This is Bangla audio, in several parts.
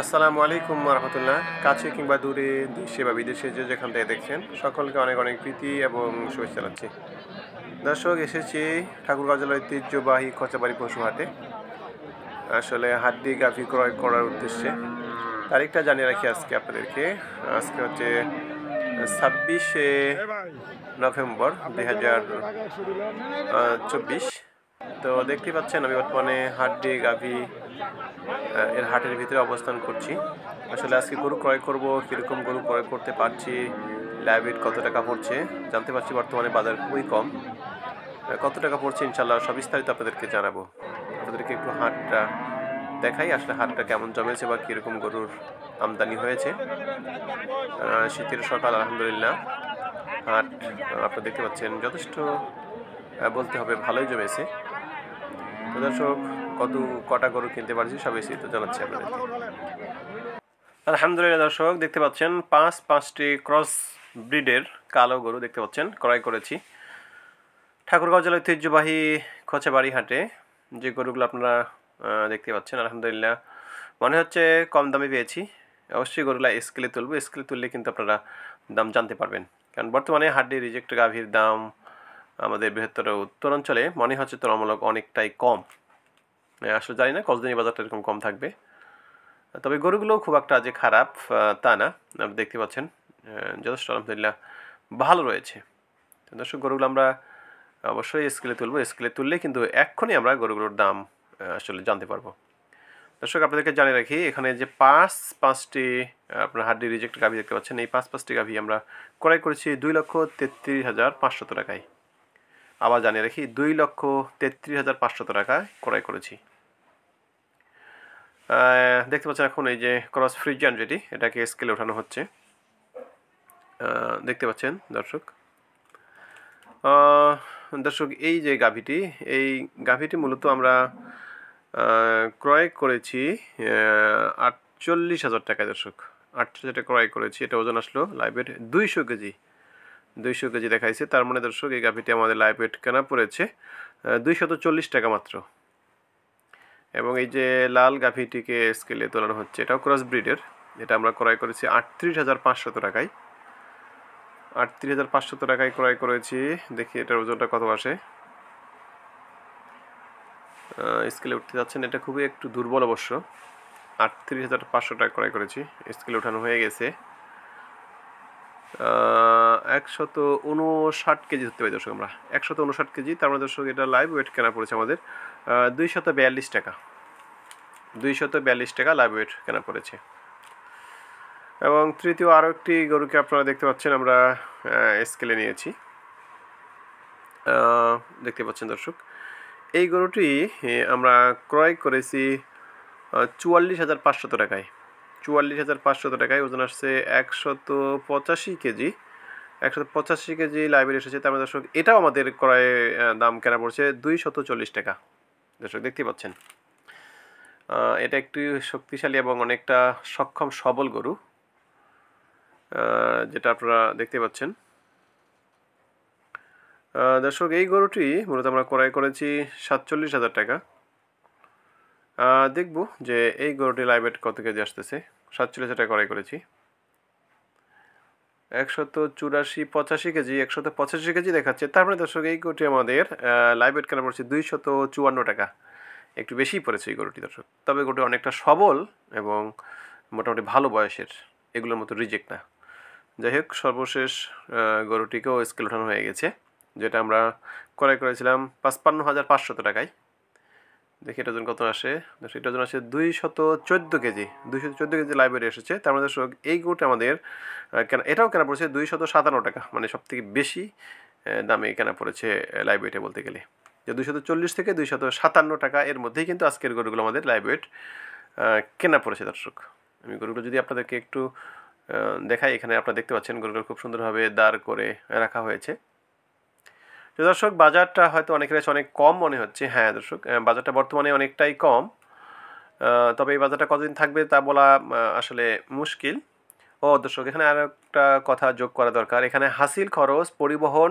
আসসালামু আলাইকুম রহমতুল্লাহ। কাছে কিংবা দূরে, দেশে বা বিদেশে যে যেখান থেকে দেখছেন সকলকে অনেক অনেক প্রীতি এবং শুভেচ্ছা জানাচ্ছি। দর্শক, এসেছি ঠাকুরগাঁও জেলার ঐতিহ্যবাহী খচাবাড়ি পশু হাটে। আসলে হাড্ডি গাভী ক্রয় করার উদ্দেশ্যে তারিখটা জানিয়ে রাখি আজকে আপনাদেরকে। আজকে হচ্ছে 26 নভেম্বর 2024। তো দেখতে পাচ্ছেন আমি বর্তমানে হাড্ডি গাভী এর হাটের ভিতরে অবস্থান করছি। আসলে আজকে গরু ক্রয় করব, কীরকম গরু ক্রয় করতে পারছি, লাইভ ওয়েট কত টাকা পড়ছে জানতে পারছি। বর্তমানে বাজার খুবই কম। কত টাকা পড়ছে ইনশাল্লাহ সব বিস্তারিত আপনাদেরকে জানাবো। আপনাদেরকে একটু হাটটা দেখাই, আসলে হাটটা কেমন জমেছে বা কীরকম গরুর আমদানি হয়েছে। শীতের সকাল আলহামদুলিল্লাহ হাট আপনারা দেখতে পাচ্ছেন যথেষ্ট বলতে হবে ভালোই জমেছে। তো দর্শক, কটা গরু কিনতে পারছি সব বিস্তারিত জানাচ্ছি আপনাদেরকে। আলহামদুলিল্লাহ দর্শক, দেখতে পাচ্ছেন পাঁচটি ক্রস ব্রিডের কালো গরু দেখতে পাচ্ছেন ক্রয় করেছি ঠাকুরগাঁও জেলার ঐতিহ্যবাহী খচাবাড়ি হাটে। যে গরুগুলো আপনারা দেখতে পাচ্ছেন আলহামদুলিল্লাহ মনে হচ্ছে কম দামে পেয়েছি। অবশ্যই গরুগুলো স্কেলে তুলবো, স্কেলে তুললে কিন্তু আপনারা দাম জানতে পারবেন। কারণ বর্তমানে হাড্ডি রিজেক্ট গাভীর দাম আমাদের বৃহত্তর উত্তরাঞ্চলে মনে হচ্ছে তুলনামূলক অনেকটাই কম। আসলে জানি না কতদিনই বাজারটা এরকম কম থাকবে। তবে গরুগুলো খুব একটা যে খারাপ তা না, আপনি দেখতে পাচ্ছেন যথেষ্ট আলহামদুলিল্লাহ ভালো রয়েছে। দর্শক, গরুগুলো আমরা অবশ্যই স্কেলে তুলবো, স্কেলে তুললে কিন্তু এক্ষুনি আমরা গরুগুলোর দাম আসলে জানতে পারবো। দর্শক, আপনাদেরকে জানিয়ে রাখি এখানে যে পাঁচটি আপনার হাড্ডি রিজেক্ট গাভি দেখতে পাচ্ছেন, এই পাঁচটি গাভি আমরা ক্রয় করেছি 2,33,500 টাকায়। আবার জানিয়ে রাখি 2,33,500 টাকায় ক্রয় করেছি। দেখতে পাচ্ছেন এখন এই যে ক্রস ফ্রিজিয়ান যেটি, এটাকে স্কেলে ওঠানো হচ্ছে। দেখতে পাচ্ছেন দর্শক। দর্শক, এই যে গাভীটি মূলত আমরা ক্রয় করেছি 48,000 টাকায়। দর্শক, 48,000 টাকা ক্রয় করেছি। এটা ওজন আসলো লাইভ ওয়েট 200 কেজি। 200 কেজি দেখাইছে, তার মানে দর্শক এই গাভীটি আমাদের লাইভ ওয়েট কেনা পড়েছে 240 টাকা মাত্র। এবং এই যে লাল গাভীটিকে স্কেলে তোলানো হচ্ছে, এটাও ক্রস ব্রিডের। এটা আমরা ক্রয় করেছি 38,500 টাকায়। 38,500 টাকায় ক্রয় করেছি। দেখি এটার ওজনটা কত আসে। স্কেলে উঠতে যাচ্ছেন, এটা খুবই একটু দুর্বল অবশ্য। 38,500 টাকা ক্রয় করেছি, স্কেলে ওঠানো হয়ে গেছে। 159 কেজি ধরতে পারি দর্শক আমরা, 159 কেজি। তার মানে দর্শক এটা লাইভ ওয়েট কেনা পড়েছে আমাদের 242 টাকা। 242 টাকা লাইভ ওয়েট কেনা পড়েছে। এবং তৃতীয় আরও একটি গরুকে আপনারা দেখতে পাচ্ছেন আমরা স্কেলে নিয়েছি। দেখতে পাচ্ছেন দর্শক, এই গরুটি আমরা ক্রয় করেছি 44,500 টাকায়। 44,500 টাকায় ওজন আসছে 185 কেজি। 185 কেজি লাইব্রেরি এসেছে। তার মানে দর্শক এটাও আমাদের ক্রয় দাম কেনা পড়ছে 240 টাকা। দর্শক দেখতে পাচ্ছেন এটা একটু শক্তিশালী এবং অনেকটা সক্ষম সবল গরু, যেটা আপনারা দেখতে পাচ্ছেন। দর্শক, এই গরুটি মূলত আমরা ক্রয় করেছি 47,000 টাকা। দেখব যে এই গরুটি লাইভ ওয়েট কত কেজি আসতেছে। 47,000 টাকা ক্রয় করেছি। 184, 85 কেজি, 185 কেজি দেখাচ্ছে। তারপরে দর্শক এই গরুটি আমাদের লাইভ ওয়েট কেনা পড়ছে 254 টাকা। একটু বেশিই পড়েছে এই গরুটি দর্শক। তবে গরুটি অনেকটা সবল এবং মোটামুটি ভালো বয়সের, এগুলোর মতো রিজেক্ট না। যাই হোক, সর্বশেষ গরুটিকেও স্কেল ওঠানো হয়ে গেছে, যেটা আমরা ক্রয় করেছিলাম 55,500 টাকায়। দেখি এটা ওজন কত আসে। এটা ওজন আসে 214 কেজি। 214 কেজি লাইব্রেরি এসেছে। তার মধ্যে এই গরুটা আমাদের এটাও কেনা পড়েছে 257 টাকা। মানে সব থেকে বেশি দামে কেনা পড়েছে লাইভ ওয়েটে বলতে গেলে, যে 240 থেকে 257 টাকা এর মধ্যেই কিন্তু আজকের গরুগুলো আমাদের লাইভ ওয়েট কেনা পড়েছে। দর্শক, আমি গরুগুলো যদি আপনাদেরকে একটু দেখাই, এখানে আপনারা দেখতে পাচ্ছেন গরুগুলো খুব সুন্দরভাবে দাঁড় করে রাখা হয়েছে। তো দর্শক, বাজারটা হয়তো অনেকের কাছে অনেক কম মনে হচ্ছে। হ্যাঁ দর্শক, বাজারটা বর্তমানে অনেকটাই কম। তবে এই বাজারটা কতদিন থাকবে তা বলা আসলে মুশকিল। দর্শক, এখানে আর একটা কথা যোগ করা দরকার। এখানে হাসিল খরচ, পরিবহন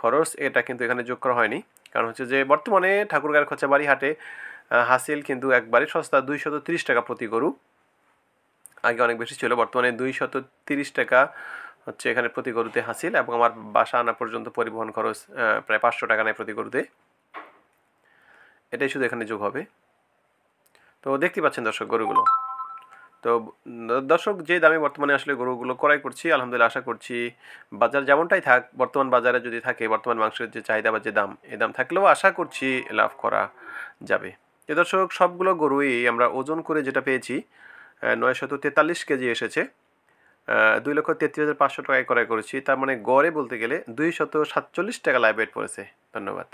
খরচ, এটা কিন্তু এখানে যোগ করা হয়নি। কারণ হচ্ছে যে বর্তমানে ঠাকুরগাঁও খচাবাড়ি হাটে হাসিল কিন্তু একবারে সস্তা, 230 টাকা প্রতি গরু। আগে অনেক বেশি ছিল, বর্তমানে 230 টাকা হচ্ছে এখানে প্রতি গরুতে হাসিল, এবং আমার বাসা আনা পর্যন্ত পরিবহন খরচ প্রায় 500 টাকা নেয় প্রতি গরুতে। এটাই শুধু এখানে যোগ হবে। তো দেখতে পাচ্ছেন দর্শক গরুগুলো। তো দর্শক, যে দামে বর্তমানে আসলে গরুগুলো ক্রয় করছি, আলহামদুলিল্লাহ আশা করছি বাজার যেমনটাই থাক, বর্তমান বাজারে যদি থাকে, বর্তমান মাংসের যে চাহিদা বা যে দাম, এই দাম থাকলেও আশা করছি লাভ করা যাবে। তো দর্শক, সবগুলো গরুই আমরা ওজন করে যেটা পেয়েছি 943 কেজি এসেছে। 2,33,500 টাকায় ক্রয় করেছি। তার মানে গড়ে বলতে গেলে 247 টাকা লাইভ ওয়েট পড়েছে। ধন্যবাদ।